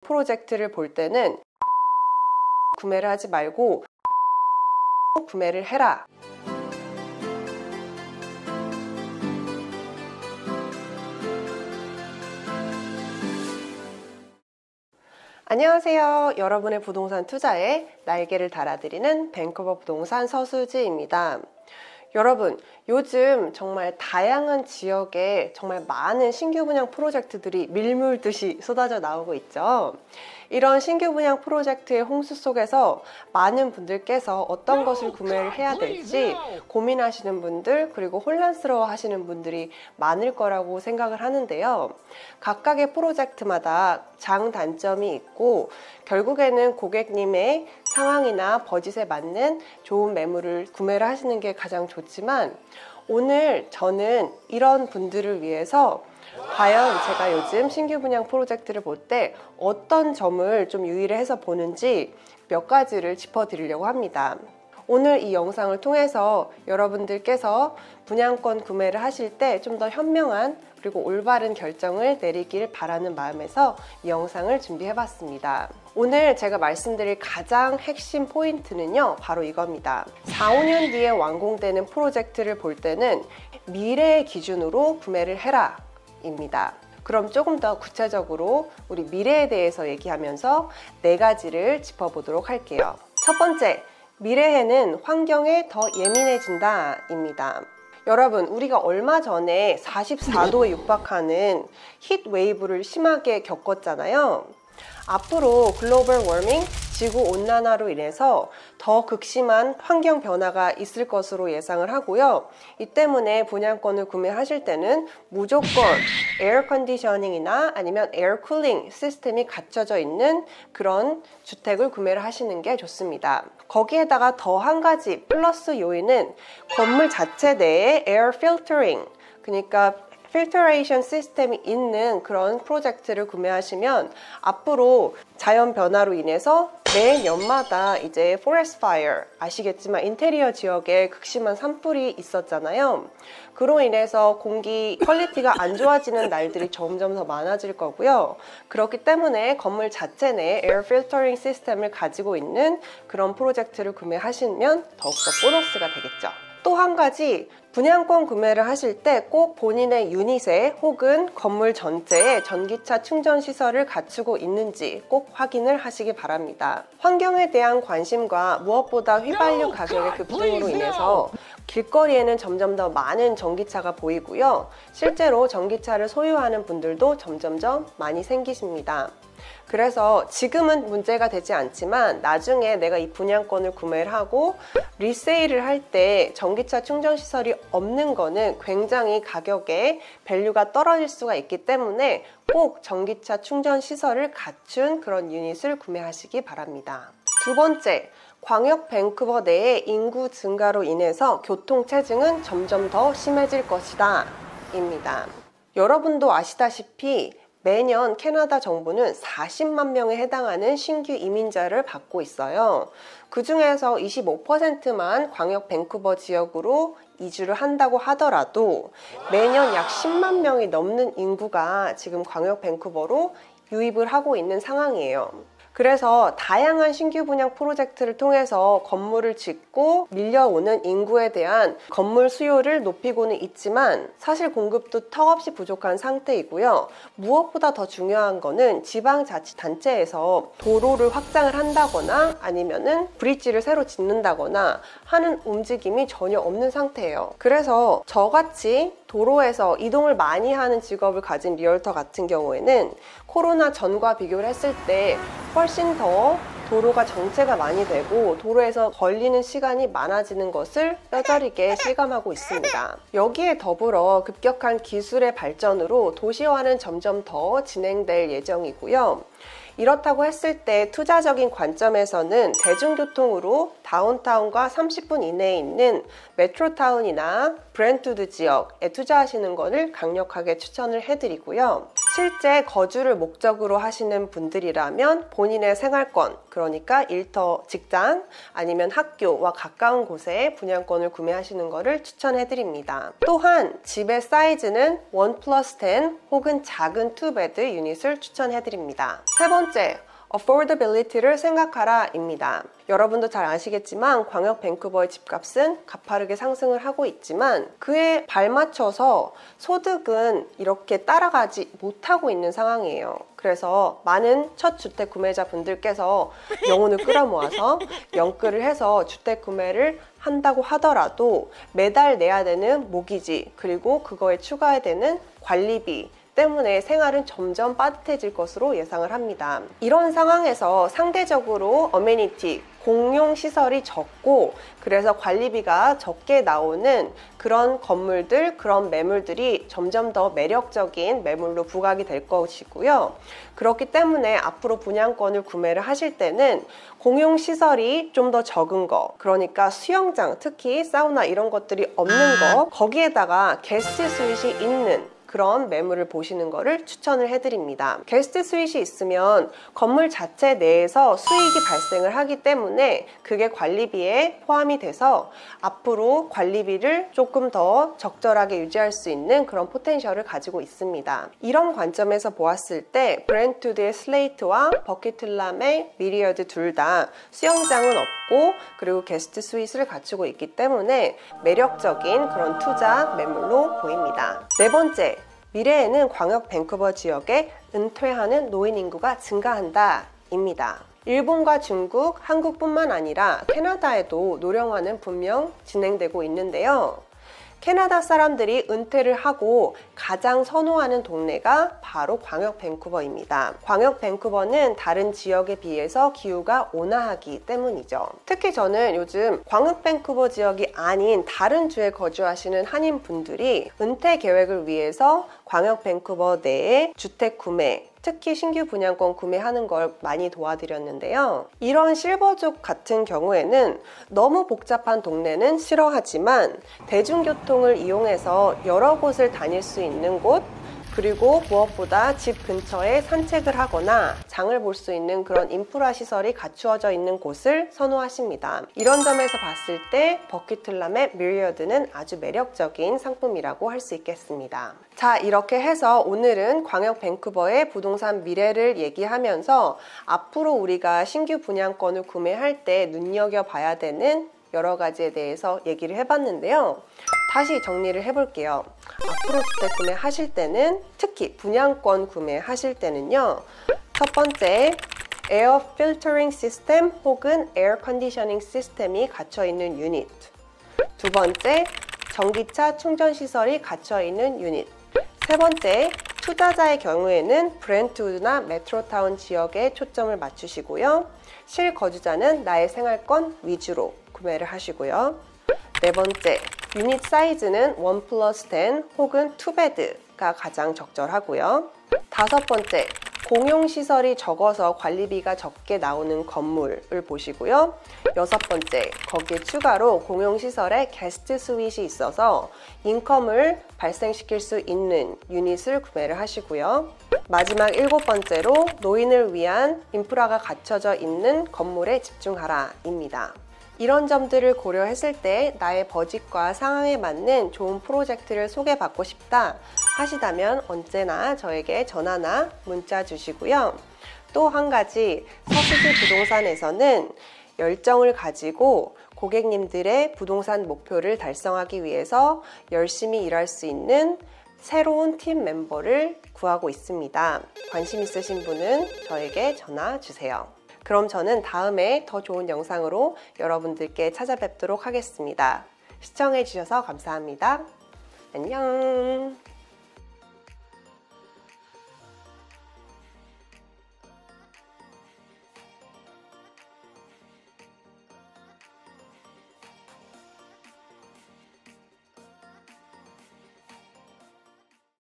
프로젝트를 볼 때는 구매를 하지 말고 구매를 해라. 안녕하세요. 여러분의 부동산 투자에 날개를 달아드리는 밴쿠버 부동산 서수지입니다. 여러분, 요즘 정말 다양한 지역에 정말 많은 신규 분양 프로젝트들이 밀물듯이 쏟아져 나오고 있죠. 이런 신규 분양 프로젝트의 홍수 속에서 많은 분들께서 어떤 것을 구매를 해야 될지 고민하시는 분들, 그리고 혼란스러워 하시는 분들이 많을 거라고 생각을 하는데요. 각각의 프로젝트마다 장단점이 있고 결국에는 고객님의 상황이나 버짓에 맞는 좋은 매물을 구매를 하시는 게 가장 좋지만, 오늘 저는 이런 분들을 위해서 과연 제가 요즘 신규 분양 프로젝트를 볼 때 어떤 점을 좀 유의를 해서 보는지 몇 가지를 짚어드리려고 합니다. 오늘 이 영상을 통해서 여러분들께서 분양권 구매를 하실 때 좀 더 현명한 그리고 올바른 결정을 내리길 바라는 마음에서 이 영상을 준비해봤습니다. 오늘 제가 말씀드릴 가장 핵심 포인트는요, 바로 이겁니다. 4, 5년 뒤에 완공되는 프로젝트를 볼 때는 미래의 기준으로 구매를 해라 입니다. 그럼 조금 더 구체적으로 우리 미래에 대해서 얘기하면서 4가지를 짚어보도록 할게요. 첫 번째, 미래에는 환경에 더 예민해진다 입니다. 여러분, 우리가 얼마 전에 44도에 육박하는 히트 웨이브를 심하게 겪었잖아요. 앞으로 글로벌 워밍, 지구 온난화로 인해서 더 극심한 환경 변화가 있을 것으로 예상을 하고요. 이 때문에 분양권을 구매하실 때는 무조건 에어 컨디셔닝이나 아니면 에어 쿨링 시스템이 갖춰져 있는 그런 주택을 구매를 하시는 게 좋습니다. 거기에다가 더 한 가지 플러스 요인은 건물 자체 내에 에어 필터링, 그러니까 필터레이션 시스템이 있는 그런 프로젝트를 구매하시면 앞으로 자연 변화로 인해서 매년마다 이제 포레스트 파이어, 아시겠지만 인테리어 지역에 극심한 산불이 있었잖아요. 그로 인해서 공기 퀄리티가 안 좋아지는 날들이 점점 더 많아질 거고요. 그렇기 때문에 건물 자체 내에 에어 필터링 시스템을 가지고 있는 그런 프로젝트를 구매하시면 더욱더 보너스가 되겠죠. 또 한 가지, 분양권 구매를 하실 때 꼭 본인의 유닛에 혹은 건물 전체에 전기차 충전 시설을 갖추고 있는지 꼭 확인을 하시기 바랍니다. 환경에 대한 관심과 무엇보다 휘발유 가격의 급등으로 인해서 길거리에는 점점 더 많은 전기차가 보이고요. 실제로 전기차를 소유하는 분들도 점점점 많이 생기십니다. 그래서 지금은 문제가 되지 않지만 나중에 내가 이 분양권을 구매를 하고 리세일을 할 때 전기차 충전 시설이 없는 거는 굉장히 가격에 밸류가 떨어질 수가 있기 때문에 꼭 전기차 충전 시설을 갖춘 그런 유닛을 구매하시기 바랍니다. 두 번째, 광역 밴쿠버 내의 인구 증가로 인해서 교통체증은 점점 더 심해질 것이다 입니다. 여러분도 아시다시피 매년 캐나다 정부는 40만 명에 해당하는 신규 이민자를 받고 있어요. 그 중에서 25%만 광역 밴쿠버 지역으로 이주를 한다고 하더라도 매년 약 10만 명이 넘는 인구가 지금 광역 밴쿠버로 유입을 하고 있는 상황이에요. 그래서 다양한 신규 분양 프로젝트를 통해서 건물을 짓고 밀려오는 인구에 대한 건물 수요를 높이고는 있지만 사실 공급도 턱없이 부족한 상태이고요. 무엇보다 더 중요한 거는 지방자치단체에서 도로를 확장을 한다거나 아니면은 브릿지를 새로 짓는다거나 하는 움직임이 전혀 없는 상태예요. 그래서 저같이 도로에서 이동을 많이 하는 직업을 가진 리얼터 같은 경우에는 코로나 전과 비교를 했을 때 훨씬 더 도로가 정체가 많이 되고 도로에서 걸리는 시간이 많아지는 것을 뼈저리게 실감하고 있습니다. 여기에 더불어 급격한 기술의 발전으로 도시화는 점점 더 진행될 예정이고요. 이렇다고 했을 때 투자적인 관점에서는 대중교통으로 다운타운과 30분 이내에 있는 메트로타운이나 브렌트우드 지역에 투자하시는 것을 강력하게 추천을 해드리고요. 실제 거주를 목적으로 하시는 분들이라면 본인의 생활권, 그러니까 일터, 직장 아니면 학교와 가까운 곳에 분양권을 구매하시는 것을 추천해드립니다. 또한 집의 사이즈는 1+10 혹은 작은 2베드 유닛을 추천해드립니다. 세 번째, affordability를 생각하라 입니다. 여러분도 잘 아시겠지만 광역 밴쿠버의 집값은 가파르게 상승을 하고 있지만 그에 발맞춰서 소득은 이렇게 따라가지 못하고 있는 상황이에요. 그래서 많은 첫 주택 구매자분들께서 영혼을 끌어모아서 연끌을 해서 주택 구매를 한다고 하더라도 매달 내야 되는 모기지 그리고 그거에 추가해야 되는 관리비 때문에 생활은 점점 빠듯해질 것으로 예상을 합니다. 이런 상황에서 상대적으로 어메니티, 공용 시설이 적고 그래서 관리비가 적게 나오는 그런 건물들, 그런 매물들이 점점 더 매력적인 매물로 부각이 될 것이고요. 그렇기 때문에 앞으로 분양권을 구매를 하실 때는 공용 시설이 좀 더 적은 거, 그러니까 수영장, 특히 사우나 이런 것들이 없는 거, 거기에다가 게스트 스윗이 있는 그런 매물을 보시는 것을 추천을 해드립니다. 게스트 스윗이 있으면 건물 자체 내에서 수익이 발생을 하기 때문에 그게 관리비에 포함이 돼서 앞으로 관리비를 조금 더 적절하게 유지할 수 있는 그런 포텐셜을 가지고 있습니다. 이런 관점에서 보았을 때 브렌트우드의 슬레이트와 버킷틀람의 미리어드 둘 다 수영장은 없고 그리고 게스트 스윗을 갖추고 있기 때문에 매력적인 그런 투자 매물로 보입니다. 네 번째, 미래에는 광역 밴쿠버 지역에 은퇴하는 노인 인구가 증가한다 입니다. 일본과 중국, 한국뿐만 아니라 캐나다에도 노령화는 분명 진행되고 있는데요. 캐나다 사람들이 은퇴를 하고 가장 선호하는 동네가 바로 광역 밴쿠버입니다. 광역 밴쿠버는 다른 지역에 비해서 기후가 온화하기 때문이죠. 특히 저는 요즘 광역 밴쿠버 지역이 아닌 다른 주에 거주하시는 한인분들이 은퇴 계획을 위해서 광역 밴쿠버 내에 주택 구매, 특히 신규 분양권 구매하는 걸 많이 도와드렸는데요. 이런 실버족 같은 경우에는 너무 복잡한 동네는 싫어하지만 대중교통을 이용해서 여러 곳을 다닐 수 있는 곳, 그리고 무엇보다 집 근처에 산책을 하거나 장을 볼 수 있는 그런 인프라 시설이 갖추어져 있는 곳을 선호하십니다. 이런 점에서 봤을 때 버킷틀람의 미리어드는 아주 매력적인 상품이라고 할 수 있겠습니다. 자, 이렇게 해서 오늘은 광역 밴쿠버의 부동산 미래를 얘기하면서 앞으로 우리가 신규 분양권을 구매할 때 눈여겨봐야 되는 여러 가지에 대해서 얘기를 해봤는데요. 다시 정리를 해볼게요. 앞으로 주택 구매하실 때는, 특히 분양권 구매하실 때는요, 첫 번째, 에어 필터링 시스템 혹은 에어 컨디셔닝 시스템이 갇혀있는 유닛. 두 번째, 전기차 충전 시설이 갇혀있는 유닛. 세 번째, 투자자의 경우에는 브렌트우드나 메트로타운 지역에 초점을 맞추시고요. 실거주자는 나의 생활권 위주로 구매를 하시고요. 네 번째, 유닛 사이즈는 1+10 혹은 2베드가 가장 적절하고요. 다섯 번째, 공용시설이 적어서 관리비가 적게 나오는 건물을 보시고요. 여섯 번째, 거기에 추가로 공용시설에 게스트 스윗이 있어서 인컴을 발생시킬 수 있는 유닛을 구매를 하시고요. 마지막 일곱 번째로 노인을 위한 인프라가 갖춰져 있는 건물에 집중하라 입니다. 이런 점들을 고려했을 때 나의 버짓과 상황에 맞는 좋은 프로젝트를 소개받고 싶다 하시다면 언제나 저에게 전화나 문자 주시고요. 또 한 가지, 서수지 부동산에서는 열정을 가지고 고객님들의 부동산 목표를 달성하기 위해서 열심히 일할 수 있는 새로운 팀 멤버를 구하고 있습니다. 관심 있으신 분은 저에게 전화 주세요. 그럼 저는 다음에 더 좋은 영상으로 여러분들께 찾아뵙도록 하겠습니다. 시청해주셔서 감사합니다. 안녕.